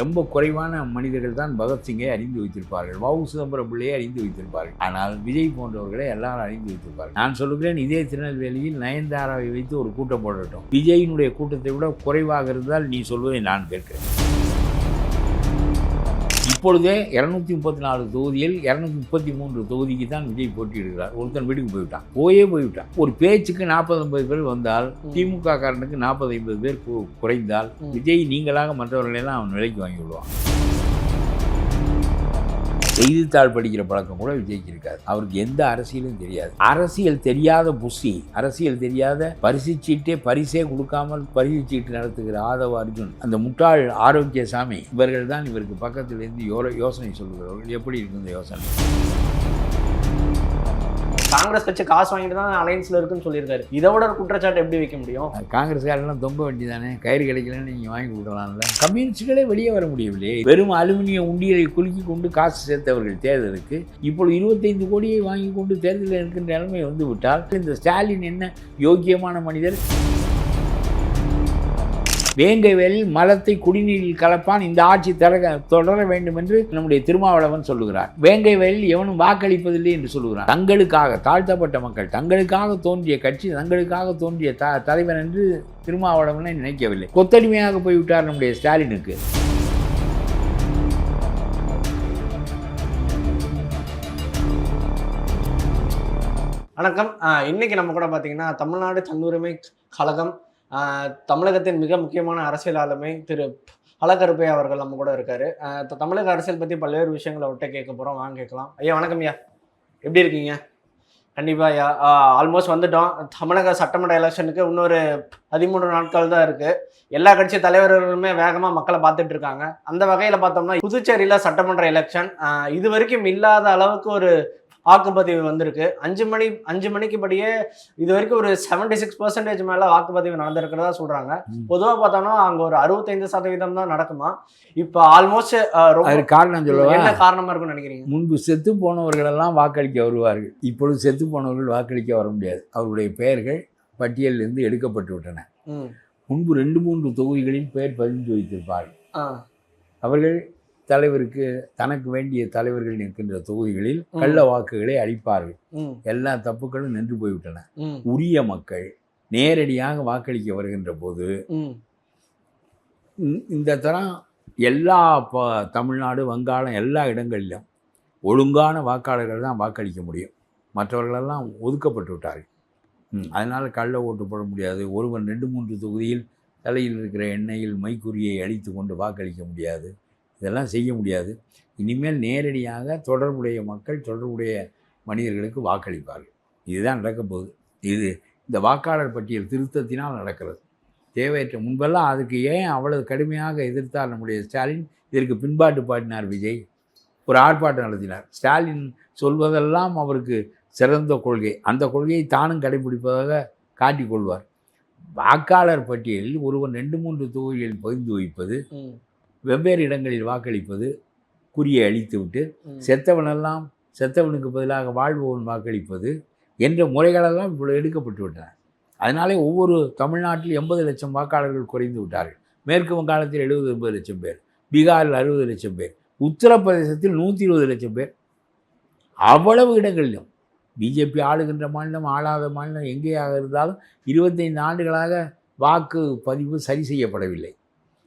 ரொம்ப குறைவான மனிதர்கள் தான் பகத்சிங்கை அறிந்து வைத்திருப்பார்கள், வ.உ. சிதம்பரம் பிள்ளையை அறிந்து வைத்திருப்பார்கள். ஆனால் விஜய் போன்றவர்களை எல்லாரும் அறிந்து வைத்திருப்பார்கள். நான் சொல்லுகிறேன், இதே திருநெல்வேலியில் நயன்தாராவை வைத்து ஒரு கூட்டம் போடட்டும், விஜயினுடைய கூட்டத்தை விட குறைவாக இருந்தால் நீ சொல்வதை நான் கேட்கிறேன். இப்பொழுதே 234 தொகுதியில் 233 தொகுதிக்கு தான் விஜய் போட்டியிடுகிறார். ஒருத்தன் வீட்டுக்கு போய்விட்டான். ஒரு பேச்சுக்கு 40-50 பேர் வந்தால், திமுக காரனுக்கு 40-50 பேர் குறைந்தால், விஜய் நீங்களாக மற்றவர்களெல்லாம் அவன் விலைக்கு வாங்கி விடுவான். செய்தித்தாள் படிக்கிற பழக்கம் கூட விஜய்க்கு இருக்காது. அவருக்கு எந்த அரசியலும் தெரியாது. அரசியல் தெரியாத புஷி, அரசியல் தெரியாத பரிசே கொடுக்காமல் பரிசீட்டு நடத்துகிற ஆதவ அர்ஜுன், அந்த முட்டாள் ஆரோக்கியசாமி, இவர்கள் தான் இவருக்கு பக்கத்தில் இருந்து யோசனை சொல்லுகிறவர்கள். எப்படி இருக்கு இந்த யோசனை? காங்கிரஸ் கட்சி காசு வாங்கிட்டு தான் அலையன்ஸ்ல இருக்குன்னு சொல்லியிருக்காரு. இதோட ஒரு குற்றச்சாட்டு எப்படி வைக்க முடியும்? காங்கிரஸ்காரெல்லாம் தொம்ப வேண்டியதானே, கயிறு கிடைக்கலன்னு நீங்கள் வாங்கி கொடுக்கலாம்ல. கம்யூனிஸ்டுகளே வெளியே வர முடியவில்லை. வெறும் அலுமினிய உண்டியலை குலுக்கி கொண்டு காசு சேர்த்தவர்கள் தேர்தலுக்கு இப்பொழுது 25 கோடியை வாங்கி கொண்டு தேர்தலில் இருக்கின்ற நிலைமை வந்து விட்டால், இந்த ஸ்டாலின் என்ன யோக்கியமான மனிதர்? வேங்கை வயலில் மலத்தை குடிநீரில் கலப்பான், இந்த ஆட்சி தொடர வேண்டும் என்று நம்முடைய திருமாவளவன் சொல்லுகிறார். வேங்கை வயலில் எவனும் வாக்களிப்பதில்லை என்று சொல்லுகிறார். தங்களுக்காக, தாழ்த்தப்பட்ட மக்கள், தங்களுக்காக தோன்றிய கட்சி, தங்களுக்காக தோன்றிய தலைவன் என்று திருமாவளவனை நினைக்கவில்லை. கொத்தடிமையாக போய்விட்டார் நம்முடைய ஸ்டாலினுக்கு. வணக்கம். இன்னைக்கு நம்ம கூட பார்த்தீங்கன்னா தமிழ்நாடு தன்னுரிமை கழகம் தமிழகத்தின் மிக முக்கியமான அரசியல் ஆளுமை திரு அழகருப்பையா அவர்கள் நம்ம கூட இருக்காரு. தமிழக அரசியல் பற்றி பல்வேறு விஷயங்களை விட்டு கேட்க போகிறோம். வாங்க கேட்கலாம். ஐயா வணக்கம். ஐயா எப்படி இருக்கீங்க? கண்டிப்பாக ஐயா, ஆல்மோஸ்ட் வந்துட்டோம். தமிழக சட்டமன்ற எலெக்ஷனுக்கு இன்னொரு 13 நாட்கள் தான் இருக்குது. எல்லா கட்சி தலைவர்களுமே வேகமாக மக்களை பார்த்துட்டு இருக்காங்க. அந்த வகையில் பார்த்தோம்னா புதுச்சேரியில் சட்டமன்ற எலெக்ஷன் இது வரைக்கும் இல்லாத அளவுக்கு ஒரு வாக்குப்பதிவு வந்திருக்கு. 5 மணிக்கு படியே இது வரைக்கும் ஒரு 76% மேல வாக்குப்பதிவு நடந்திருக்கிறதா சொல்றாங்க. பொதுவா பார்த்தோம்னா அங்க ஒரு 65% தான் நடக்குமா. இப்ப ஆல்மோஸ்ட் காரணம் சொல்லுவா, என்ன காரணமா இருக்கும்னு நினைக்கிறீங்க? முன்பு செத்து போனவர்கள் எல்லாம் வாக்களிக்க வருவார்கள். இப்பொழுது செத்து போனவர்கள் வாக்களிக்க வர முடியாது. அவருடைய பெயர்கள் பட்டியலில் இருந்து எடுக்கப்பட்டு விட்டன. முன்பு 2-3 தொகுதிகளில் பெயர் பதிந்து வைத்திருப்பார்கள். அவர்கள் தலைவருக்கு, தனக்கு வேண்டிய தலைவர்கள் நிற்கின்ற தொகுதிகளில் கள்ள வாக்குகளை அளிப்பார்கள். எல்லா தப்புகளும் நின்று போய்விட்டன. உரிய மக்கள் நேரடியாக வாக்களிக்க வருகின்ற போது இந்த தரம் எல்லா தமிழ்நாடு, வங்காளம் எல்லா இடங்களிலும் ஒழுங்கான வாக்காளர்கள் தான் வாக்களிக்க முடியும். மற்றவர்களெல்லாம் ஒதுக்கப்பட்டு விட்டார்கள். அதனால் கள்ள ஓட்டு போட முடியாது. ஒருவன் 2-3 தொகுதியில் தலையில் இருக்கிற எண்ணெயில் மைக்குறியை அழித்து கொண்டு வாக்களிக்க முடியாது. இதெல்லாம் செய்ய முடியாது. இனிமேல் நேரடியாக தொடர்புடைய மக்கள், தொடர்புடைய மனிதர்களுக்கு வாக்களிப்பார்கள். இதுதான் நடக்கப்போகுது. இது இந்த வாக்காளர் பட்டியல் திருத்தத்தினால் நடக்கிறது. தேவையற்ற முன்பெல்லாம் அதுக்கு ஏன் அவ்வளவு கடுமையாக எதிர்த்தார் நம்முடைய ஸ்டாலின்? இதற்கு பின்பாட்டு பாடினார் விஜய். ஒரு ஆர்ப்பாட்டம் நடத்தினார். ஸ்டாலின் சொல்வதெல்லாம் அவருக்கு சிறந்த கொள்கை. அந்த கொள்கையை தானும் கடைபிடிப்பதாக காட்டிக்கொள்வார். வாக்காளர் பட்டியலில் ஒருவன் 2-3 தொகுதிகளில் பகிர்ந்து வைப்பது, வெவ்வேறு இடங்களில் வாக்களிப்பது, குறியை அழித்துவிட்டு செத்தவனுக்கு பதிலாக வாழ்பவன் வாக்களிப்பது என்ற முறைகளெல்லாம் இப்பொழுது எடுக்கப்பட்டு விட்டன. அதனாலே ஒவ்வொரு தமிழ்நாட்டில் 80 லட்சம் வாக்காளர்கள் குறைந்து விட்டார்கள். மேற்கு வங்காளத்தில் 70-80 லட்சம் பேர், பீகாரில் 60 லட்சம் பேர், உத்தரப்பிரதேசத்தில் 120 லட்சம் பேர். அவ்வளவு இடங்களிலும் பிஜேபி ஆளுகின்ற மாநிலம், ஆளாத மாநிலம் எங்கேயாக இருந்தாலும் 25 ஆண்டுகளாக வாக்கு பதிவு சரி செய்யப்படவில்லை.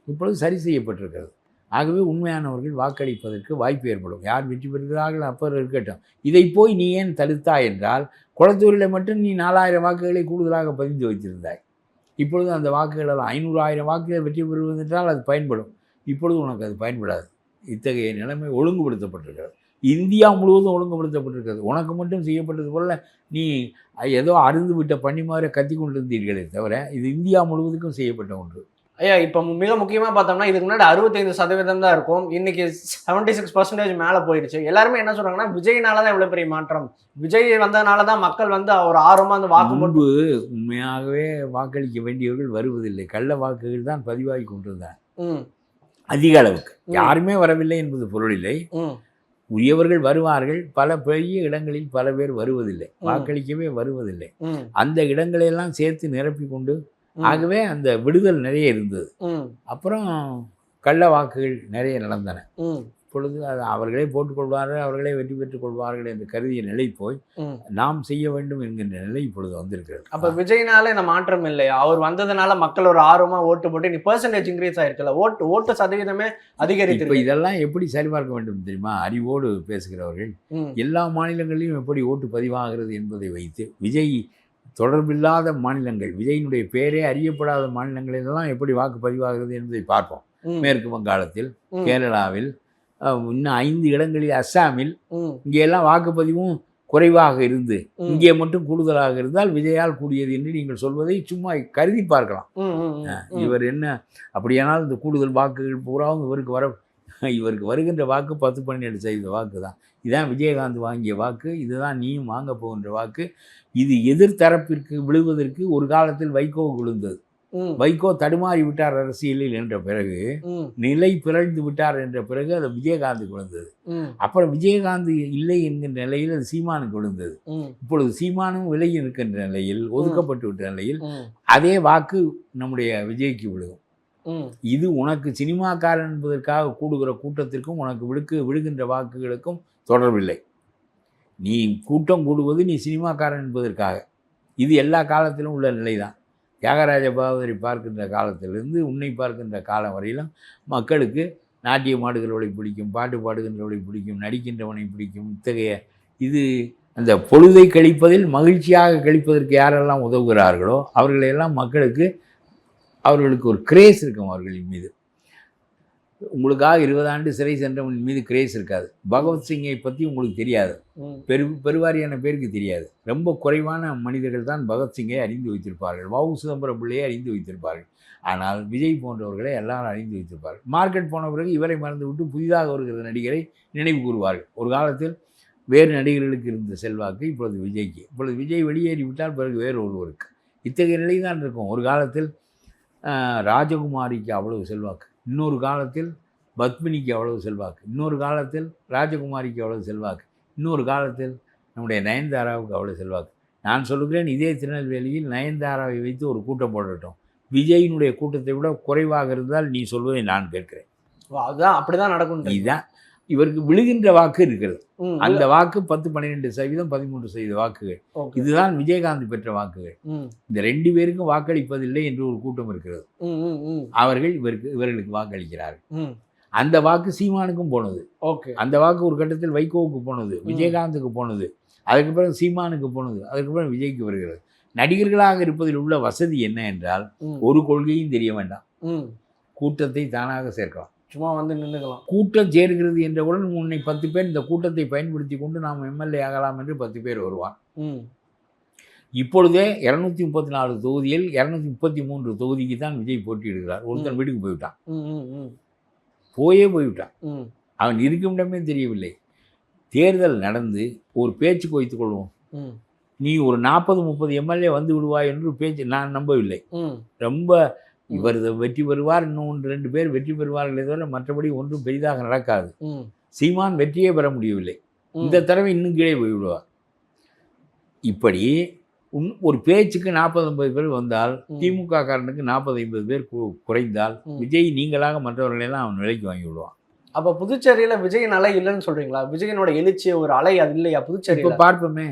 இப்பொழுது சரி செய்யப்பட்டிருக்கிறது. ஆகவே உண்மையானவர்கள் வாக்களிப்பதற்கு வாய்ப்பு ஏற்படும். யார் வெற்றி பெறுகிறார்கள் அப்போ இருக்கட்டும். இதை போய் நீ ஏன் தடுத்தாய் என்றால், குளத்தூரில் மட்டும் நீ 4000 வாக்குகளை கூடுதலாக பதிந்து வைத்திருந்தாய். இப்பொழுது அந்த வாக்குகளெல்லாம் 500-1000 வாக்குகள் வெற்றி பெறுவதென்றால் அது பயன்படும். இப்பொழுது உனக்கு அது பயன்படாது. இத்தகைய நிலைமை ஒழுங்குபடுத்தப்பட்டிருக்கிறது. இந்தியா முழுவதும் ஒழுங்குபடுத்தப்பட்டிருக்கிறது. உனக்கு மட்டும் செய்யப்பட்டது போல நீ ஏதோ அருந்து விட்ட பண்ணி மாதிரி கத்தி கொண்டிருந்தீர்களே தவிர, இது இந்தியா முழுவதுக்கும் செய்யப்பட்ட ஒன்று. ஐயா, இப்போ மிக முக்கியமாக பார்த்தோம்னா இதுக்கு முன்னாடி 65% தான் இருக்கும். இன்னைக்கு 76% மேலே போயிடுச்சு. எல்லாருமே என்ன சொல்றாங்கன்னா, விஜய்னால தான் இவ்வளோ பெரிய மாற்றம், விஜய் வந்ததுனால தான் மக்கள் வந்து ஒரு ஆர்வமாக அந்த வாக்கு போட்டு. உண்மையாகவே வாக்களிக்க வேண்டியவர்கள் வருவதில்லை. கள்ள வாக்குகள் தான் பதிவாகி கொண்டிருந்தார் அதிக அளவுக்கு. யாருமே வரவில்லை என்பது பொருள் இல்லை. உரியவர்கள் வருவார்கள். பல பெரிய இடங்களில் பல பேர் வருவதில்லை, வாக்களிக்கவே வருவதில்லை. அந்த இடங்களையெல்லாம் சேர்த்து நிரப்பி கொண்டு, ஆகவே அந்த விடுதல் நிறைய இருந்தது. அப்புறம் கள்ள வாக்குகள் நிறைய நடந்தன. ம். இப்பொழுது அது அவர்களே போட்டுக்கொள்வார்கள், அவர்களே வெற்றி பெற்றுக் கொள்வார்கள் என்று கருதிய நிலை போய் ம். நாம் செய்ய வேண்டும் என்கின்ற நிலை இப்பொழுது வந்திருக்கிறது. அப்ப விஜய்னால இந்த மாற்றம் இல்லையா? அவர் வந்ததுனால மக்கள் ஒரு ஆர்வமா ஓட்டு போட்டு நீ பெர்சன்டேஜ் இன்க்ரீஸ் ஆயிருக்குல்ல, ஓட்டு சதவீதமே இப்போ அதிகரித்திருக்கு. இதெல்லாம் எப்படி சரிபார்க்க வேண்டும் தெரியுமா? அறிவோடு பேசுகிறவர்கள் ம். எல்லா மாநிலங்களிலும் எப்படி ஓட்டு பதிவாகிறது என்பதை வைத்து விஜய் தொடர்பில்லாத மாநிலங்கள், விஜயினுடைய பேரே அறியப்படாத மாநிலங்களிலெல்லாம் எப்படி வாக்கு பதிவாகிறது என்பதை பார்ப்போம். ம். மேற்கு வங்காளத்தில், ம். கேரளாவில், இன்னும் 5 இடங்களில் அஸ்ஸாமில், ம். இங்கெல்லாம் வாக்குப்பதிவும் குறைவாக இருந்து ம். இங்கே மட்டும் கூடுதலாக இருந்தால் விஜயால் கூடியது என்று நீங்கள் சொல்வதை சும்மா கருதி பார்க்கலாம். ம். ம். ம். இவர் என்ன அப்படியானால் இந்த கூடுதல் வாக்குகள் பூராவும் இவருக்கு வருகின்ற வாக்கு 10-12% வாக்கு தான். இதுதான் விஜயகாந்த் வாங்கிய வாக்கு, இதுதான் நீயும் வாங்க போகின்ற வாக்கு. இது எதிர்த்தரப்பிற்கு விழுவதற்கு ஒரு காலத்தில் வைகோ விழுந்தது. ம். வைகோ தடுமாறி விட்டார் அரசியலில் என்ற பிறகு, ம். நிலை பிறழ்ந்து விட்டார் என்ற பிறகு அது விஜயகாந்துக்கு விழுந்தது. ம். அப்புறம் விஜயகாந்த் இல்லை என்கின்ற நிலையில் அது சீமானுக்கு விழுந்தது. ம். இப்பொழுது சீமானும் விலகி இருக்கின்ற நிலையில், ஒதுக்கப்பட்டு விட்ட நிலையில் ம். அதே வாக்கு நம்முடைய விஜய்க்கு விழுகும். ம். இது உனக்கு சினிமாக்காரன் என்பதற்காக கூடுகிற கூட்டத்திற்கும் உனக்கு விழுகின்ற வாக்குகளுக்கும் தொடர்பில்லை. நீ கூட்டம் கூடுவது நீ சினிமாக்காரன் என்பதற்காக. இது எல்லா காலத்திலும் உள்ள நிலைதான். தியாகராஜ பாகவதரை பார்க்கின்ற காலத்திலிருந்து உன்னை பார்க்கின்ற காலம் வரையிலும் மக்களுக்கு நாட்டியம் ஆடுகிறவளை பிடிக்கும், பாட்டு பாடுகின்றவளை பிடிக்கும், நடிக்கின்றவனை பிடிக்கும். இத்தகைய இது அந்த பொழுதை கழிப்பதில் மகிழ்ச்சியாக கழிப்பதற்கு யாரெல்லாம் உதவுகிறார்களோ அவர்களையெல்லாம் அவர்களுக்கு ஒரு கிரேஸ் இருக்கும் அவர்களின் மீது. உங்களுக்காக 20 ஆண்டு சிறை சென்றவன் மீது கிரேஸ் இருக்காது. பகவத்சிங்கை பற்றி உங்களுக்கு தெரியாது, பெருவாரியான பேருக்கு தெரியாது. ரொம்ப குறைவான மனிதர்கள் தான் பகத்சிங்கை அறிந்து வைத்திருப்பார்கள், வ.உ. சிதம்பரம் பிள்ளையை அறிந்து வைத்திருப்பார்கள். ஆனால் விஜய் போன்றவர்களை எல்லாரும் அறிந்து வைத்திருப்பார்கள். மார்க்கெட் போன பிறகு இவரை மறந்துவிட்டு புதிதாக வருகிற நடிகரை நினைவு கூறுவார்கள். ஒரு காலத்தில் வேறு நடிகர்களுக்கு இருந்த செல்வாக்கு இப்பொழுது விஜய்க்கு. இப்பொழுது விஜய் வெளியேறிவிட்டால் பிறகு வேறு ஒருவருக்கு. இத்தகைய நிலை தான் இருக்கும். ஒரு காலத்தில் ராஜகுமாரிக்கு அவ்வளவு செல்வாக்கு, இன்னொரு காலத்தில் பத்மினிக்கு அவ்வளவு செல்வாக்கு, இன்னொரு காலத்தில் ராஜகுமாரிக்கு அவ்வளவு செல்வாக்கு, இன்னொரு காலத்தில் நம்முடைய நயன்தாராவுக்கு அவ்வளவு செல்வாக்கு. நான் சொல்லுகிறேன், இதே திருநெல்வேலியில் நயன்தாராவை வைத்து ஒரு கூட்டம் போடட்டும், விஜயினுடைய கூட்டத்தை விட குறைவாக இருந்தால் நீ சொல்வதை நான் கேட்கிறேன். அதுதான் அப்படிதான் நடக்கும். இதுதான் இவருக்கு விழுகின்ற வாக்கு இருக்கிறது. அந்த வாக்கு 10-12%, 13% வாக்குகள். இதுதான் விஜயகாந்த் பெற்ற வாக்குகள். இந்த 2 பேருக்கும் வாக்களிப்பதில்லை என்று ஒரு கூட்டம் இருக்கிறது. அவர்கள் இவர்களுக்கு வாக்களிக்கிறார்கள். அந்த வாக்கு சீமானுக்கும் போனது. அந்த வாக்கு ஒரு கட்டத்தில் வைகோவுக்கு போனது, விஜயகாந்துக்கு போனது, அதுக்கு பிறகு சீமானுக்கு போனது, அதுக்கு பிறகு விஜய்க்கு வருகிறது. நடிகர்களாக இருப்பதில் உள்ள வசதி என்ன என்றால், ஒரு கொள்கையும் தெரிய வேண்டாம், கூட்டத்தை தானாக சேர்க்கலாம், சும்மா வந்து நின்றுக்கலாம். கூட்டம் சேருகிறது என்றவுடன் உன்னை 10 பேர் இந்த கூட்டத்தை பயன்படுத்தி கொண்டு நாம் எம்எல்ஏ ஆகலாம் என்று 10 பேர் வருவான். இப்பொழுதே 234 தொகுதியில் 233 தொகுதிக்கு தான் விஜய் போட்டியிடுகிறார். ஒருத்தன் வீட்டுக்கு போய்விட்டான், போய்விட்டான். அவன் இருக்கும் இடமே தெரியவில்லை. தேர்தல் நடந்து ஒரு பேச்சுக்கு வைத்துக் கொள்வோம், நீ ஒரு 40-30 எம்எல்ஏ வந்து விடுவாய் என்று பேச்சு நான் நம்பவில்லை. ரொம்ப இவர் வெற்றி பெறுவார், இன்னும் 1-2 பேர் வெற்றி பெறுவார்களே தவிர மற்றபடி ஒன்றும் பெரிதாக நடக்காது. சீமான் வெற்றியே பெற முடியவில்லை, இந்த தடவை இன்னும் கீழே போய்விடுவார். இப்படி ஒரு பேச்சுக்கு 40-50 பேர் வந்தால், திமுக காரனுக்கு 40-50 பேர் குறைந்தால், விஜய் நீங்களாக மற்றவர்களெல்லாம் அவன் விலைக்கு வாங்கி விடுவான். அப்போ புதுச்சேரியில் விஜயின் அலை இல்லைன்னு சொல்றீங்களா? விஜயனோட எழுச்சிய ஒரு அலை அது இல்லையா புதுச்சேரி? இப்போ பார்ப்போமே,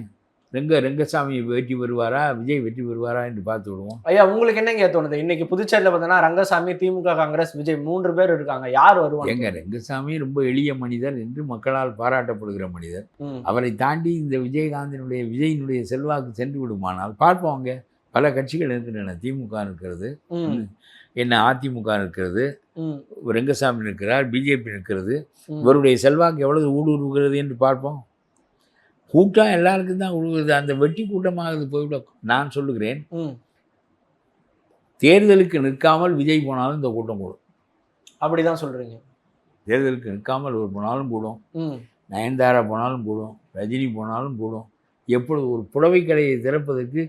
ரங்கசாமி வெற்றி பெறுவாரா, விஜய் வெற்றி பெறுவாரா என்று பார்த்து விடுவோம். ஐயா, உங்களுக்கு என்னங்க தோணுது? இன்னைக்கு புதுச்சேரியில் பார்த்தீங்கன்னா ரங்கசாமி, திமுக, காங்கிரஸ், விஜய் 3 பேர் இருக்காங்க. யார் வருவாங்க? எங்க ரங்கசாமி ரொம்ப எளிய மனிதர் என்று மக்களால் பாராட்டப்படுகிற மனிதர். அவரை தாண்டி இந்த விஜயினுடைய செல்வாக்கு சென்று விடுமானால் பார்ப்போங்க. பல கட்சிகள் இருக்கின்றன. திமுக இருக்கிறது, அதிமுக இருக்கிறது, ரங்கசாமி இருக்கிறார், பிஜேபி இருக்கிறது. இவருடைய செல்வாக்கு எவ்வளவு ஊடுருவுகிறது என்று பார்ப்போம். கூட்டம் எல்லாருக்கும் தான் உழுவுது, அந்த வெட்டி கூட்டமாக போய்விட. நான் சொல்லுகிறேன், தேர்தலுக்கு நிற்காமல் விஜய் போனாலும் இந்த கூட்டம் கூடும். அப்படிதான் சொல்றீங்க? தேர்தலுக்கு நிற்காமல் இவர் போனாலும் கூடும், நயன்தாரா போனாலும் கூடும், ரஜினி போனாலும் கூடும். எப்பொழுது ஒரு புடவை கடையை திறப்பதற்கு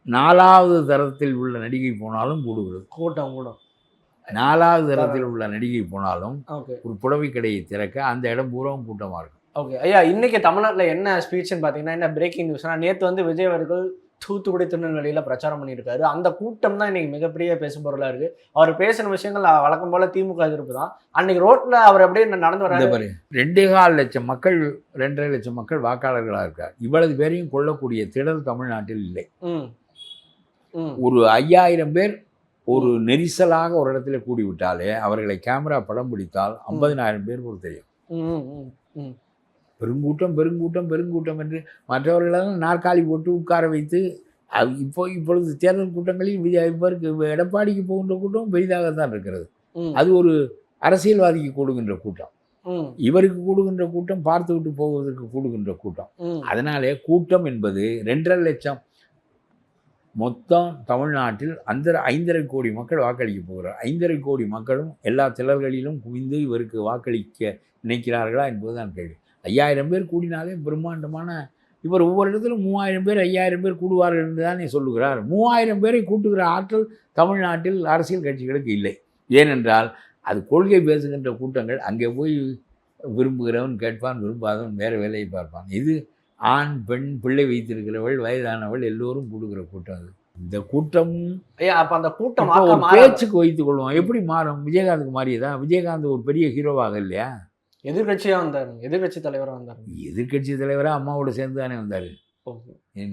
4வது தரத்தில் உள்ள நடிகை போனாலும் கூடுகிறது, கூட்டம் கூடும். 4வது தரத்தில் உள்ள நடிகை போனாலும் ஒரு புடவை கடையை திறக்க அந்த இடம் பூராவும் கூட்டமாக இருக்கும். ஓகே ஐயா, இன்னைக்கு தமிழ்நாட்டில் என்ன ஸ்பீச்னு பார்த்தீங்கன்னா, என்ன பிரேக்கிங் நியூஸ்னா, நேற்று வந்து விஜய் அவர்கள் தூத்துக்குடி திருநெல்வேலியில பிரச்சாரம் பண்ணியிருக்காரு. அந்த கூட்டம் தான் இன்னைக்கு மிகப்பெரிய பேசுபொருளா இருக்கு. அவர் பேசின விஷயங்கள் வழக்கம் போல திமுக எதிர்ப்பு தான். அன்னைக்கு ரோட்ல அவர் அப்படியே நடந்து வராரு. 2.25 லட்சம் மக்கள் 2.5 லட்சம் மக்கள் வாக்காளர்களாக இருக்கார். இவ்வளவு பேரையும் கொள்ளக்கூடிய திடல் தமிழ்நாட்டில் இல்லை. ஒரு 5000 பேர் ஒரு நெரிசலாக ஒரு இடத்துல கூடிவிட்டாலே அவர்களை கேமரா படம் பிடித்தால் 50,000 பேர் ஒரு தெரியும். பெருங்கூட்டம் பெருங்கூட்டம் பெருங்கூட்டம் என்று மற்றவர்களெல்லாம் நாற்காலி போட்டு உட்கார வைத்து இப்பொழுது தேர்தல் கூட்டங்களில் இவருக்கு எடப்பாடிக்கு போகின்ற கூட்டம் பெரிதாகத்தான் இருக்கிறது. அது ஒரு அரசியல்வாதிக்கு கூடுகின்ற கூட்டம், இவருக்கு கூடுகின்ற கூட்டம் பார்த்து விட்டு போவதற்கு கூடுகின்ற கூட்டம். அதனாலே கூட்டம் என்பது 2.5 லட்சம் மொத்தம் தமிழ்நாட்டில் அந்த 5.5 கோடி மக்கள் வாக்களிக்க போகிறார். 5.5 கோடி மக்களும் எல்லா திலர்களிலும் குவிந்து இவருக்கு வாக்களிக்க நினைக்கிறார்களா என்பதுதான் கேள்வி. 5000 பேர் கூடினாலே பிரம்மாண்டமான, இவர் ஒவ்வொரு இடத்திலும் 3000 பேர் 5000 பேர் கூடுவார்கள் என்று தானே சொல்லுகிறார். 3000 பேரை கூட்டுகிற ஆற்றல் தமிழ்நாட்டில் அரசியல் கட்சிகளுக்கு இல்லை. ஏனென்றால் அது கொள்கை பேசுகின்ற கூட்டங்கள். அங்கே போய் விரும்புகிறவன் கேட்பான், விரும்பாதவன் வேறு வேலையை பார்ப்பான். இது ஆண் பெண் பிள்ளை வைத்திருக்கிறவள் வயதானவள் எல்லோரும் கூடுகிற கூட்டம். அது இந்த கூட்டம் அப்போ அந்த கூட்டம் ஒரு பேச்சுக்கு வைத்துக் கொள்வோம். எப்படி மாறும்? விஜயகாந்துக்கு மாறியதா? விஜயகாந்த் ஒரு பெரிய ஹீரோவாக இல்லையா? எதிர்கட்சியாக வந்தார், எதிர்கட்சி தலைவராக வந்தார். எதிர்கட்சி தலைவராக அம்மாவோட சேர்ந்து தானே வந்தார்.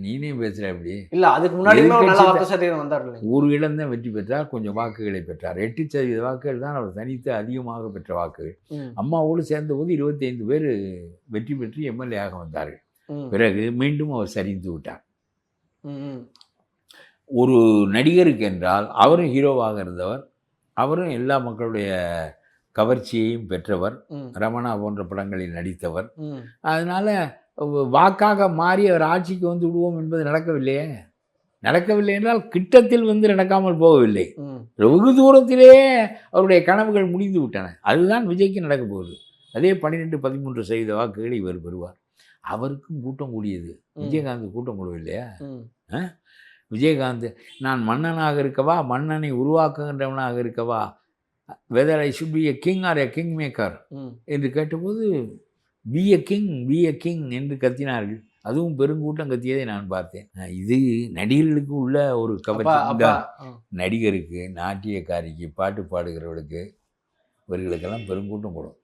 நீனே பேசுகிற அப்படி இல்லை, அதுக்கு முன்னாடி வந்தார். ஒரு இடம் தான் வெற்றி பெற்றார், கொஞ்சம் வாக்குகளை பெற்றார். 8% வாக்குகள் தான் அவர் தனித்து அதிகமாக பெற்ற வாக்குகள். அம்மாவோடு சேர்ந்த போது 25 பேர் வெற்றி பெற்று எம்எல்ஏ வந்தார்கள். பிறகு மீண்டும் அவர் சரிந்து விட்டார். ஒரு நடிகருக்கு என்றால் அவரும் ஹீரோவாக இருந்தவர், அவரும் எல்லா மக்களுடைய கவர்ச்சியையும் பெற்றவர், ரமணா போன்ற படங்களில் நடித்தவர். அதனால வாக்காக மாறி அவர் ஆட்சிக்கு வந்து விடுவோம் என்பது நடக்கவில்லையே. நடக்கவில்லை என்றால் கிட்டத்தில் வந்து நடக்காமல் போகவில்லை, வெகு தூரத்திலேயே அவருடைய கனவுகள் முடிந்து விட்டன. அதுதான் விஜய்க்கு நடக்க போகுது. அதே 12-13% வாக்குகளை இவர் பெறுவார். அவருக்கும் கூட்டம் கூடியது, விஜயகாந்த் கூட்டம் கூடவில்லையா? விஜயகாந்த் நான் மன்னனாக இருக்கவா, மன்னனை உருவாக்குகின்றவனாக இருக்கவா, whether I should be a king or a king maker என்று கேட்டபோது பி எ கிங் என்று கத்தினார்கள். அதுவும் பெருங்கூட்டம் கத்தியதை நான் பார்த்தேன். இது நடிகர்களுக்கு உள்ள ஒரு கவர்ச்சி. நடிகருக்கு, நாட்டியக்காரிக்கு, பாட்டு பாடுகிறவர்களுக்கு, இவர்களுக்கெல்லாம் பெருங்கூட்டம் கூடும்.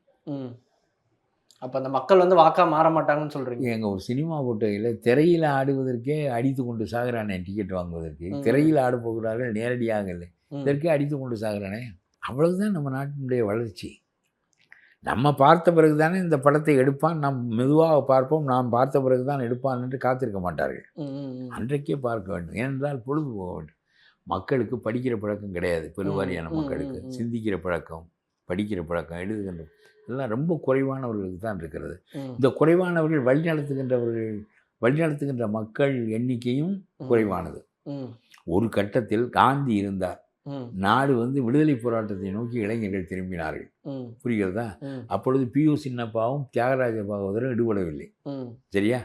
அப்போ அந்த மக்கள் வந்து வாக்கா மாற மாட்டாங்கன்னு சொல்கிறீங்க? எங்கள் ஒரு சினிமா போட்டையில் திரையில் ஆடுவதற்கே அடித்து கொண்டு சாகிறானே டிக்கெட் வாங்குவதற்கு. திரையில் ஆட போகிறார்கள், நேரடியாக இல்லை, இதற்கே அடித்து கொண்டு சாகிறானே. அவ்வளவுதான் நம்ம நாட்டினுடைய வளர்ச்சி. நம்ம பார்த்த பிறகு தானே இந்த படத்தை எடுப்பான், நாம் மெதுவாக பார்ப்போம், நாம் பார்த்த பிறகு தான் எடுப்பான் என்று காத்திருக்க மாட்டார்கள். அன்றைக்கே பார்க்க வேண்டும். ஏனென்றால் பொழுது போக வேண்டும். மக்களுக்கு படிக்கிற பழக்கம் கிடையாது. பெருவாரியான மக்களுக்கு சிந்திக்கிற பழக்கம், படிக்கிற பழக்கம், எழுதுகின்ற எல்லாம் ரொம்ப குறைவானவர்களுக்கு தான் இருக்கிறது. இந்த குறைவானவர்கள் வழிநடத்துகின்ற மக்கள் எண்ணிக்கையும் குறைவானது. ஒரு கட்டத்தில் காந்தி இருந்தார், நாடு வந்து விடுதலை போராட்டத்தை நோக்கி இளைஞர்கள் திரும்பினார்கள். புரிகிறதா? அப்பொழுது பியூ சின்னப்பாவும் தியாகராஜ பாகவதரும் ஈடுபடவில்லை. சரியா?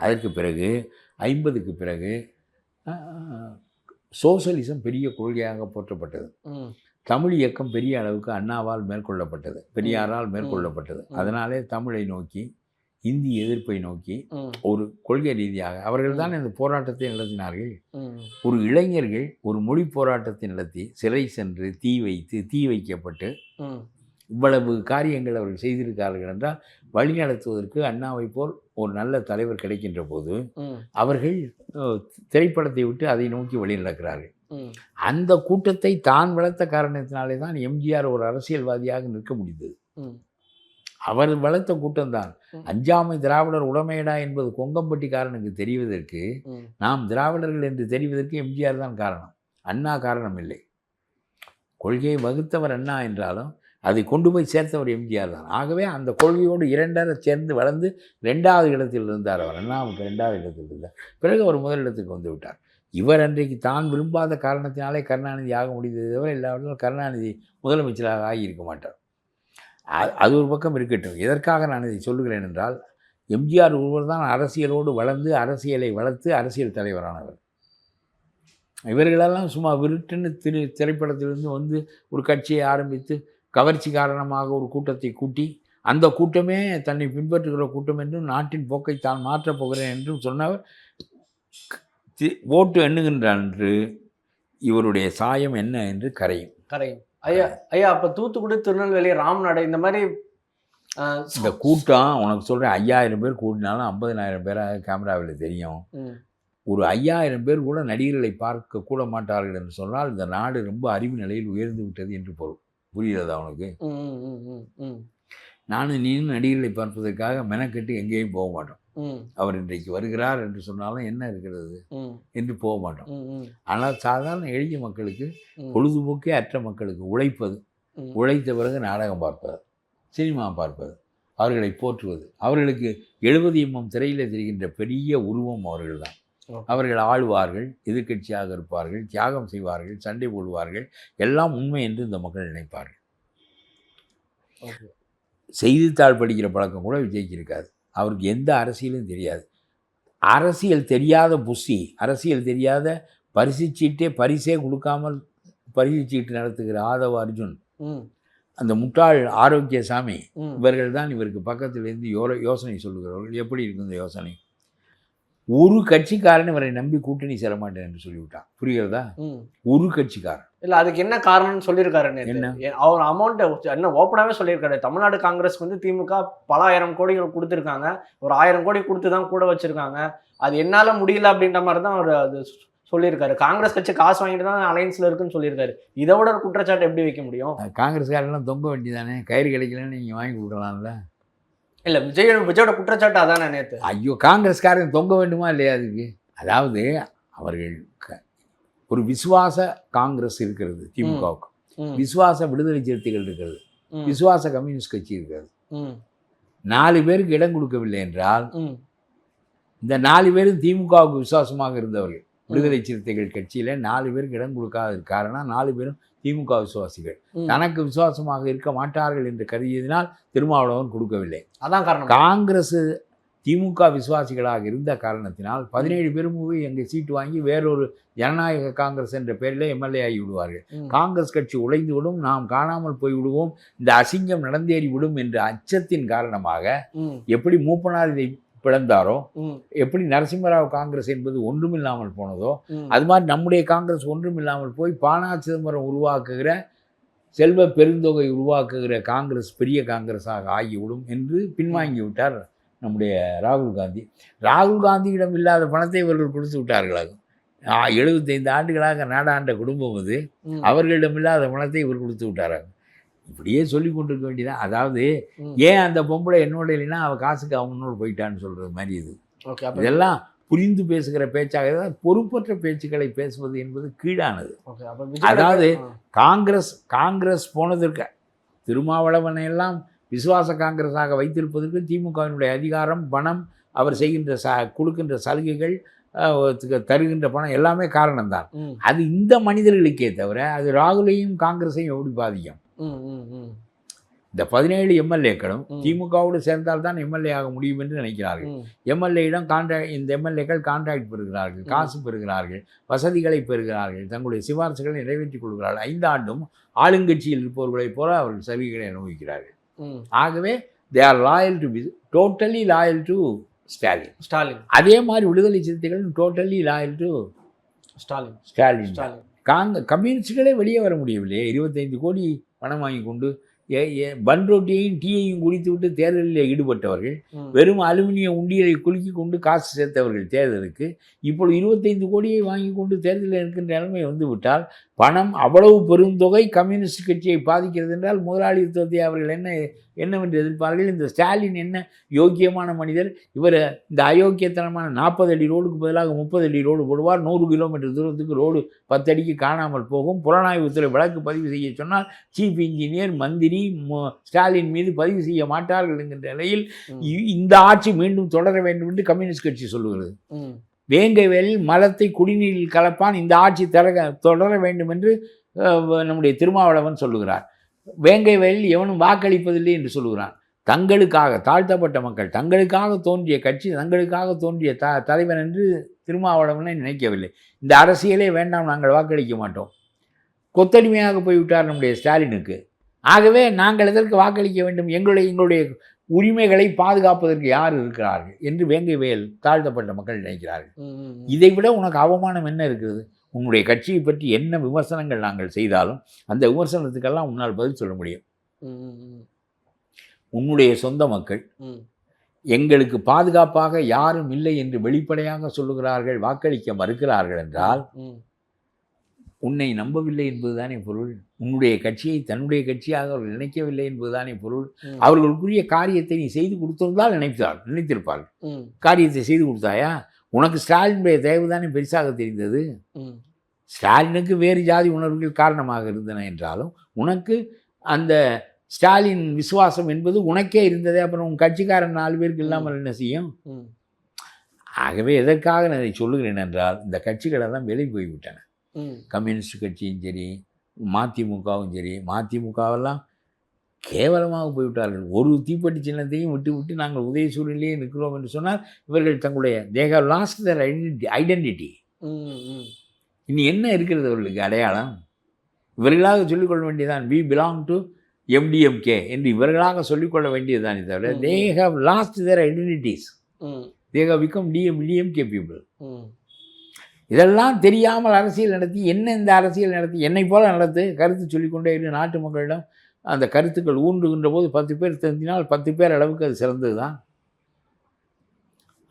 அதற்கு பிறகு 50க்கு பிறகு சோசலிசம் பெரிய கொள்கையாக போற்றப்பட்டது. தமிழ் இயக்கம் பெரிய அளவுக்கு அண்ணாவால் மேற்கொள்ளப்பட்டது, பெரியாரால் மேற்கொள்ளப்பட்டது. அதனாலே தமிழை நோக்கி, இந்தி எதிர்ப்பை நோக்கி ஒரு கொள்கை ரீதியாக அவர்கள் தான் இந்த போராட்டத்தை நடத்தினார்கள். ஒரு இளைஞர்கள் ஒரு மொழி போராட்டத்தை நடத்தி சிறை சென்று தீ வைக்கப்பட்டு இவ்வளவு காரியங்கள் அவர்கள் செய்திருக்கிறார்கள் என்றால் வழிநடத்துவதற்கு அண்ணாவை போல் ஒரு நல்ல தலைவர் கிடைக்கின்ற போது அவர்கள் திரைப்படத்தை விட்டு அதை நோக்கி வழி நடக்கிறார்கள். அந்த கூட்டத்தை தான் வளர்த்த காரணத்தினாலே தான் எம்ஜிஆர் ஒரு அரசியல்வாதியாக நிற்க முடிந்தது. அவர் வளர்த்த கூட்டம்தான். அஞ்சாமை திராவிடர் உடமையடா என்பது கொங்கம்பட்டிக்காரனுக்கு தெரிவதற்கு, நாம் திராவிடர்கள் என்று தெரிவதற்கு எம்ஜிஆர் தான் காரணம், அண்ணா காரணம் இல்லை. கொள்கையை வகுத்தவர் அண்ணா என்றாலும் அதை கொண்டு போய் சேர்த்தவர் எம்ஜிஆர் தான். ஆகவே அந்த கொள்கையோடு இரண்டரை சேர்ந்து வளர்ந்து 2வது இடத்தில் இருந்தார். அவர் அண்ணாவுக்கு 2வது இடத்தில் இருந்தார். பிறகு அவர் முதலிடத்துக்கு வந்து விட்டார். இவர் அன்றைக்கு தான் விரும்பாத காரணத்தினாலே கருணாநிதி ஆக முடிந்ததை தவிர இல்லாவிட்டால் கருணாநிதி முதலமைச்சராக ஆகியிருக்க மாட்டார். அது ஒரு பக்கம் இருக்கட்டும். எதற்காக நான் இதை சொல்லுகிறேன் என்றால், எம்ஜிஆர் ஒருவர் தான் அரசியலோடு வளர்ந்து அரசியலை வளர்த்து அரசியல் தலைவரானவர். இவர்களெல்லாம் சும்மா விருட்டுன்னு திரைப்படத்திலிருந்து வந்து ஒரு கட்சியை ஆரம்பித்து கவர்ச்சி காரணமாக ஒரு கூட்டத்தை கூட்டி, அந்த கூட்டமே தன்னை பின்பற்றுகிற கூட்டம் என்றும் நாட்டின் போக்கை தான் மாற்றப் போகிறேன் என்றும் சொன்னவர் ஓட்டு எண்ணுகின்ற அன்று இவருடைய சாயம் என்ன என்று கரையும். ஐயா ஐயா அப்போ தூத்துக்குடி, திருநெல்வேலி, ராம்நாடு இந்த மாதிரி இந்த கூட்டம் உனக்கு சொல்கிறேன், 5000 பேர் கூட்டினாலும் 50,000 பேராக கேமராவில் தெரியும். ஒரு 5000 பேர் கூட நடிகர்களை பார்க்க கூட மாட்டார்கள் என்று சொன்னால் இந்த நாடு ரொம்ப அறிவு நிலையில் உயர்ந்து விட்டது என்று பொருள். புரிகிறதா உனக்கு? நானும் நீனும் நடிகர்களை பார்ப்பதற்காக மெனக்கெட்டு எங்கேயும் போக மாட்டோம். அவர் இன்றைக்கு வருகிறார் என்று சொன்னாலும் என்ன இருக்கிறது என்று போக மாட்டோம். ஆனால் சாதாரண எளிய மக்களுக்கு, பொழுதுபோக்கே அற்ற மக்களுக்கு உழைப்பது, உழைத்த பிறகு நாடகம் பார்ப்பது, சினிமா பார்ப்பது, அவர்களை போற்றுவது, அவர்களுக்கு 70 mm திரையில் தெரிகின்ற பெரிய உருவம் அவர்கள்தான். அவர்கள் ஆளுவார்கள், எதிர்கட்சியாக இருப்பார்கள், தியாகம் செய்வார்கள், சண்டை போடுவார்கள், எல்லாம் உண்மை என்று இந்த மக்கள் நினைப்பார்கள். செய்தித்தாள் படிக்கிற பழக்கம் கூட விஜய்க்கு இருக்காது. அவருக்கு எந்த அரசியலும் தெரியாது. அரசியல் தெரியாத புஷி, அரசியல் தெரியாத பரிசே கொடுக்காமல் பரிசீட்டு நடத்துகிற ஆதவ அர்ஜுன், அந்த முட்டாள் ஆரோக்கியசாமி, இவர்கள் தான் இவருக்கு பக்கத்திலிருந்து யோசனை சொல்லுகிறவர்கள். எப்படி இருக்கும் இந்த யோசனை? ஒரு கட்சிக்காரன் இவரை நம்பி கூட்டணி சேர மாட்டேன் என்று சொல்லிவிட்டான். புரிகிறதா? ஒரு கட்சிக்காரன் இல்லை, அதுக்கு என்ன காரணம்னு சொல்லியிருக்காரு. என்ன அவர் அமௌண்ட் என்ன ஓப்பனாகவே சொல்லியிருக்காரு. தமிழ்நாடு காங்கிரஸ்க்கு வந்து திமுக பல 1000 கோடிகள் கொடுத்துருக்காங்க, ஒரு 1000 கோடி கொடுத்து தான் கூட வச்சிருக்காங்க. அது என்னால் முடியல அப்படின்ற மாதிரி தான் அவர் அது சொல்லியிருக்காரு. காங்கிரஸ் கட்சி காசு வாங்கிட்டு தான் அலையன்ஸில் இருக்குன்னு சொல்லியிருக்காரு. இதை விட ஒரு குற்றச்சாட்டு எப்படி வைக்க முடியும்? காங்கிரஸ்காரெல்லாம் தொங்க வேண்டியதானே, கயிறு கிடைக்கலன்னு நீங்கள் வாங்கி கொடுக்கலாம்ல. இல்லை, விஜயோட குற்றச்சாட்டு அதானே நேற்று. ஐயோ, காங்கிரஸ்காரன் தொங்க வேண்டுமா இல்லையா? அதுக்கு அதாவது அவர்கள் ஒரு விசுவாச காங்கிரஸ் இருக்கிறது திமுகவுக்கு, விசுவாச விடுதலை சிறுத்தைகள் இருக்கிறது, விசுவாச கம்யூனிஸ்ட் கட்சி இருக்கிறது. 4 பேருக்கு இடம் கொடுக்கவில்லை என்றால் இந்த 4 பேரும் திமுகவுக்கு விசுவாசமாக இருந்தவர்கள். விடுதலை சிறுத்தைகள் கட்சியில் 4 பேருக்கு இடம் கொடுக்காத காரணம் 4 பேரும் திமுக விசுவாசிகள். தனக்கு விசுவாசமாக இருக்க மாட்டார்கள் என்று கருதியதினால் திருமாவளவன் கொடுக்கவில்லை. அதான் காரணம். காங்கிரஸ் திமுக விசுவாசிகளாக இருந்த காரணத்தினால் 17 பேரும் போய் எங்கள் சீட்டு வாங்கி வேறொரு ஜனநாயக காங்கிரஸ் என்ற பெயரில் எம்எல்ஏ ஆகி விடுவார்கள். காங்கிரஸ் கட்சி உழைந்து விடும், நாம் காணாமல் போய் விடுவோம், இந்த அசிங்கம் நடந்தேறி விடும் என்ற அச்சத்தின் காரணமாக எப்படி மூப்பனார் இதை பிளந்தாரோ, எப்படி நரசிம்மராவ் காங்கிரஸ் என்பது ஒன்றுமில்லாமல் போனதோ, அது மாதிரி நம்முடைய காங்கிரஸ் ஒன்றுமில்லாமல் போய் பானா சிதம்பரம் உருவாக்குகிற, செல்வ பெருந்தொகை உருவாக்குகிற காங்கிரஸ் பெரிய காங்கிரஸாக ஆகிவிடும் என்று பின்வாங்கி விட்டார் நம்முடைய ராகுல் காந்தி. ராகுல் காந்தியிடம் இல்லாத பணத்தை இவர்கள் கொடுத்து விட்டார்களாகும். 75 ஆண்டுகளாக நாடாண்ட குடும்பம் அது, அவர்களிடம் இல்லாத பணத்தை இவர் கொடுத்து விட்டாராங்க. இப்படியே சொல்லி கொண்டிருக்க வேண்டியதான். அதாவது ஏன் அந்த பொம்பளை என்னோட இல்லைன்னா அவள் காசுக்கு அவனோடு போயிட்டான்னு சொல்கிறது மாதிரி இது. இதெல்லாம் புரிந்து பேசுகிற பேச்சாக தான். பொறுப்பற்ற பேச்சுக்களை பேசுவது என்பது கீழானது. அதாவது காங்கிரஸ் போனதற்கு, திருமாவளவனை எல்லாம் விசுவாச காங்கிரஸாக வைத்திருப்பதற்கு திமுகவினுடைய அதிகாரம், பணம், அவர் செய்கின்ற கொடுக்கின்ற சலுகைகள், தருகின்ற பணம் எல்லாமே காரணம்தான். அது இந்த மனிதர்களுக்கே தவிர அது ராகுலையும் காங்கிரஸையும் எப்படி பாதிக்கும்? இந்த 17 எம்எல்ஏக்களும் திமுகவோடு சேர்ந்தால்தான் எம்எல்ஏ ஆக முடியும் என்று நினைக்கிறார்கள். எம்எல்ஏயிடம் இந்த எம்எல்ஏக்கள் கான்ட்ராக்ட் பெறுகிறார்கள், காசு பெறுகிறார்கள், வசதிகளை பெறுகிறார்கள், தங்களுடைய சிபாரிசுகளை நிறைவேற்றிக் கொள்கிறார்கள். 5 ஆண்டும் ஆளுங்கட்சியில் இருப்பவர்களைப் போல அவர்கள் சலுகைகளை அனுபவிக்கிறார்கள். ஆகவே they are loyal to totally loyal to Stalin. அதே மாதிரி விடுதலை சிறுத்தைகள் டோட்டலி லாயல் டு ஸ்டாலின். கம்யூனிஸ்டுகளே வெளியே வர முடியவில்லை. 25 கோடி பணம் வாங்கி கொண்டு பன்ரோட்டியையும் டீயையும் குடித்து விட்டு தேர்தலில் ஈடுபட்டவர்கள், வெறும் அலுமினிய உண்டியலை குலுக்கி கொண்டு காசு சேர்த்தவர்கள் தேர்தலுக்கு, இப்பொழுது 25 கோடியை வாங்கி கொண்டு தேர்தலில் இருக்கின்ற நிலைமை வந்து விட்டால், பணம் அவ்வளவு பெருந்தொகை கம்யூனிஸ்ட் கட்சியை பாதிக்கிறது என்றால் முதலாளித்துவத்தை அவர்கள் என்னவென்று எதிர்ப்பார்கள்? இந்த ஸ்டாலின் என்ன யோக்கியமான மனிதர், இவர் இந்த அயோக்கியத்தனமான 40 அடி ரோடுக்கு பதிலாக 30 அடி ரோடு போடுவார், 100 கிலோமீட்டர் தூரத்துக்கு ரோடு 10 அடிக்கு காணாமல் போகும், புலனாய்வுத்துறை வழக்கு பதிவு செய்ய சொன்னால் சீஃப் இன்ஜினியர், மந்திரி ஸ்டாலின் மீது பதிவு செய்ய மாட்டார்கள் என்கின்ற நிலையில் இந்த ஆட்சி மீண்டும் தொடர வேண்டும் என்று கம்யூனிஸ்ட் கட்சி சொல்லுகிறது. வேங்கைவேலில் மலத்தை குடிநீரில் கலப்பான், இந்த ஆட்சி தொடர வேண்டும் என்று நம்முடைய திருமாவளவன் சொல்லுகிறார். வேங்கைவேலில் எவனும் வாக்களிப்பதில்லை என்று சொல்லுகிறான். தங்களுக்காக தாழ்த்தப்பட்ட மக்கள், தங்களுக்காக தோன்றிய கட்சி, தங்களுக்காக தோன்றிய தலைவன் என்று திருமாவளவனை நினைக்கவில்லை. இந்த அரசியலே வேண்டாம், நாங்கள் வாக்களிக்க மாட்டோம், கொத்தடிமையாக போய்விட்டார் நம்முடைய ஸ்டாலினுக்கு. ஆகவே நாங்கள் எதற்கு வாக்களிக்க வேண்டும்? எங்களுடைய உரிமைகளை பாதுகாப்பதற்கு யார் இருக்கிறார்கள் என்று வேங்கை வயல் தாழ்த்தப்பட்ட மக்கள் நினைக்கிறார்கள். இதை விட உனக்கு அவமானம் என்ன இருக்கிறது? உன்னுடைய கட்சியை பற்றி என்ன விமர்சனங்கள் நாங்கள் செய்தாலும் அந்த விமர்சனத்துக்கெல்லாம் உன்னால் பதில் சொல்ல முடியும். உன்னுடைய சொந்த மக்கள் எங்களுக்கு பாதுகாப்பாக யாரும் இல்லை என்று வெளிப்படையாக சொல்லுகிறார்கள், வாக்களிக்க மறுக்கிறார்கள் என்றால் உன்னை நம்பவில்லை என்பதுதானே பொருள். உன்னுடைய கட்சியை தன்னுடைய கட்சியாக அவர்கள் நினைக்கவில்லை என்பதுதானே பொருள். அவர்களுக்குரிய காரியத்தை நீ செய்து கொடுத்திருந்தால் நினைத்திருப்பார்கள். காரியத்தை செய்து கொடுத்தாயா? உனக்கு ஸ்டாலினுடைய தயவுதானே பெருசாக தெரிந்தது. ஸ்டாலினுக்கு வேறு ஜாதி உணர்வுகள் காரணமாக இருந்தன என்றாலும் உனக்கு அந்த ஸ்டாலின் விசுவாசம் என்பது உனக்கே இருந்ததே. அப்புறம் உன் கட்சிக்காரன் 4 பேருக்கு இல்லாமல் என்ன செய்யும்? ஆகவே எதற்காக நான் இதை சொல்லுகிறேன் என்றால், இந்த கட்சிகளெல்லாம் வெளியே போய்விட்டன. கம்யூனிஸ்ட் கட்சியும் சரி, மதிமுகவும் சரி, மதிமுகவெல்லாம் கேவலமாக போய்விட்டார்கள். ஒரு தீப்பெட்டி சின்னத்தையும் விட்டு விட்டு நாங்கள் உதயசூரிலேயே நிற்கிறோம் என்று சொன்னால் இவர்கள் தங்களுடைய they have lost their identity. இனி என்ன இருக்கிறது அவர்களுக்கு அடையாளம்? இவர்களாக சொல்லிக்கொள்ள வேண்டியதான் வி பிலாங் டு எம்டிஎம்கே என்று இவர்களாக சொல்லிக்கொள்ள வேண்டியதுதானே தவிர they have lost their identities. they have become DMK people. இதெல்லாம் தெரியாமல் அரசியல் நடத்தி என்ன இந்த அரசியல் நடத்தி என்னை போல நடத்து, கருத்து சொல்லிக்கொண்டே இரு. நாட்டு மக்களிடம் அந்த கருத்துக்கள் ஊன்றுகின்ற போது 10 பேர் தெரிஞ்சினால் 10 பேர் அளவுக்கு அது சிறந்தது தான்.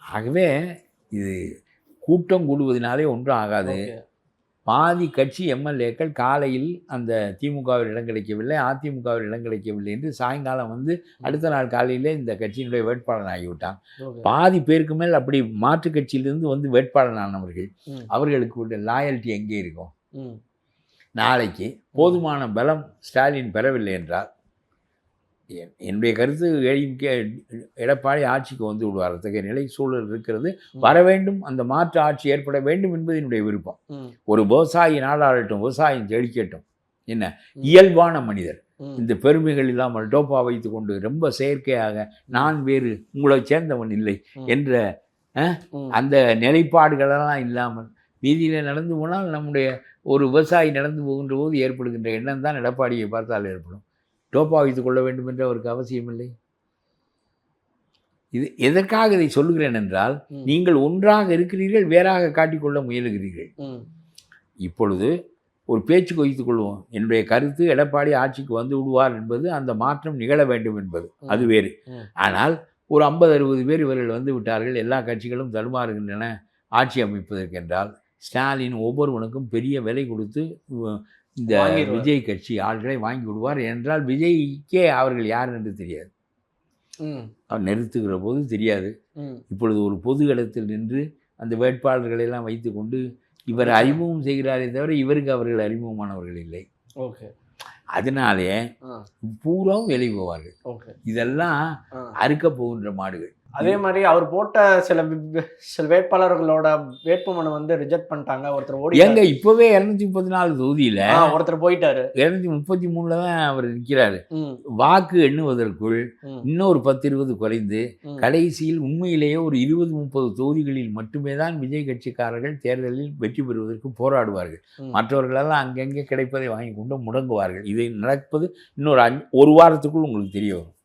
ஆகவே இது கூட்டம் கூடுவதனாலே ஒன்றும் ஆகாது. பாதி கட்சி எம்எல்ஏக்கள் காலையில் அந்த திமுகவில் இடம் கிடைக்கவில்லை, அதிமுகவில் இடம் கிடைக்கவில்லை என்று சாயங்காலம் வந்து அடுத்த நாள் காலையிலே இந்த கட்சியினுடைய வேட்பாளர் ஆகிவிட்டான். பாதி பேருக்கு மேல் அப்படி மாற்று கட்சியிலிருந்து வந்து வேட்பாளரானவர்கள் அவர்களுக்கு லாயல்ட்டி எங்கே இருக்கும்? நாளைக்கு போதுமான பலம் ஸ்டாலின் பெறவில்லை என்றால் என்னுடைய கருத்து எடப்பாடி ஆட்சிக்கு வந்து விடுவார். அத்தகைய நிலை சூழல் இருக்கிறது. வர வேண்டும், அந்த மாற்று ஆட்சி ஏற்பட வேண்டும் என்பது என்னுடைய விருப்பம். ஒரு விவசாயி நாடாளட்டும், விவசாயம் செழிக்கட்டும். என்ன இயல்பான மனிதர், இந்த பெருமைகள் இல்லாமல் டோப்பா வைத்து கொண்டு ரொம்ப செயற்கையாக நான் வேறு உங்களை சேர்ந்தவன் இல்லை என்ற அந்த நிலைப்பாடுகளெல்லாம் இல்லாமல் வீதியில் நடந்து போனால் நம்முடைய ஒரு விவசாயி நடந்து போகின்ற போது ஏற்படுகின்ற எண்ணம் தான் எடப்பாடியை பார்த்தால் ஏற்படும். டோப்பா வைத்துக் கொள்ள வேண்டும் என்று அவருக்கு அவசியமில்லை. இது எதற்காக இதை சொல்லுகிறேன் என்றால், நீங்கள் ஒன்றாக இருக்கிறீர்கள், வேறாக காட்டிக்கொள்ள முயலுகிறீர்கள். இப்பொழுது ஒரு பேச்சுக்கு வைத்துக் கொள்வோம். என்னுடைய கருத்து எடப்பாடி ஆட்சிக்கு வந்து விடுவார் என்பது, அந்த மாற்றம் நிகழ வேண்டும் என்பது, அது வேறு. ஆனால் ஒரு 50-60 பேர் இவர்கள் வந்து விட்டார்கள், எல்லா கட்சிகளும் தடுமாறுகின்றன ஆட்சி அமைப்பதற்கு என்றால், ஸ்டாலின் ஒவ்வொருவனுக்கும் பெரிய விலை கொடுத்து இந்த விஜய் கட்சி ஆள்களை வாங்கி விடுவார். என்றால் விஜய்க்கே அவர்கள் யார் என்று தெரியாது. அவர் நிறுத்துகிற போது தெரியாது. இப்பொழுது ஒரு பொது இடத்தில் நின்று அந்த வேட்பாளர்களை எல்லாம் வைத்து கொண்டு இவர் அறிமுகம் செய்கிறாரே தவிர இவருக்கு அவர்கள் அறிமுகமானவர்கள் இல்லை. அதனாலே பூராவும் வெளியே போவார்கள். இதெல்லாம் அறுக்க போகின்ற மாடுகள். அதே மாதிரி அவர் போட்ட சில வேட்பாளர்களோட வேட்புமனு வந்து ரிஜெக்ட் பண்ணிட்டாங்க. ஒருத்தர் ஓடி எங்க இப்பவே 234 தொகுதியில ஒருத்தர் போயிட்டாரு. 233 தான் அவர் நிற்கிறாரு. வாக்கு எண்ணுவதற்குள் இன்னொரு 10-20 குறைந்து கடைசியில் உண்மையிலேயே ஒரு 20-30 தொகுதிகளில் மட்டுமே தான் விஜய் கட்சிக்காரர்கள் தேர்தலில் வெற்றி பெறுவதற்கு போராடுவார்கள். மற்றவர்களெல்லாம் அங்கங்கே கிடைப்பதை வாங்கி கொண்டு முடங்குவார்கள். இதை நடப்பது இன்னொரு 1 வாரத்துக்குள் உங்களுக்கு தெரிய வரும்.